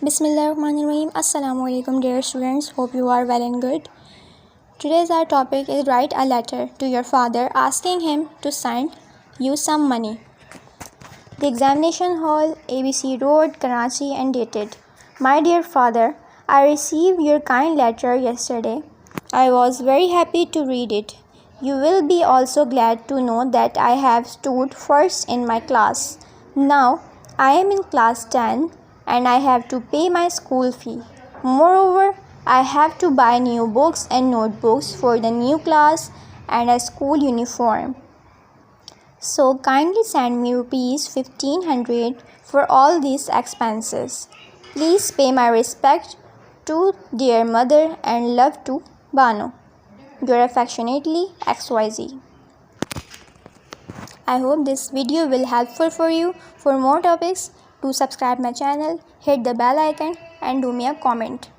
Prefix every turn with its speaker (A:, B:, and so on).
A: Bismillahirrahmanirrahim. Assalamu alaikum dear students. Hope you are well and good. Today's our topic is write a letter to your father asking him to send you some money. The examination hall, ABC Road, Karachi, and dated. My dear father, I received your kind letter yesterday. I was very happy to read it. You will be also glad to know that I have stood first in my class. Now, I am in class 10 and I have to pay my school fee. Moreover, I have to buy new books and notebooks for the new class and a school uniform. So kindly send me rupees 1500 for all these expenses. Please pay my respect to dear mother and love to Bano. Your affectionately XYZ. I hope this video will helpful for you. For more topics, do subscribe my channel, hit the bell icon and do me a comment.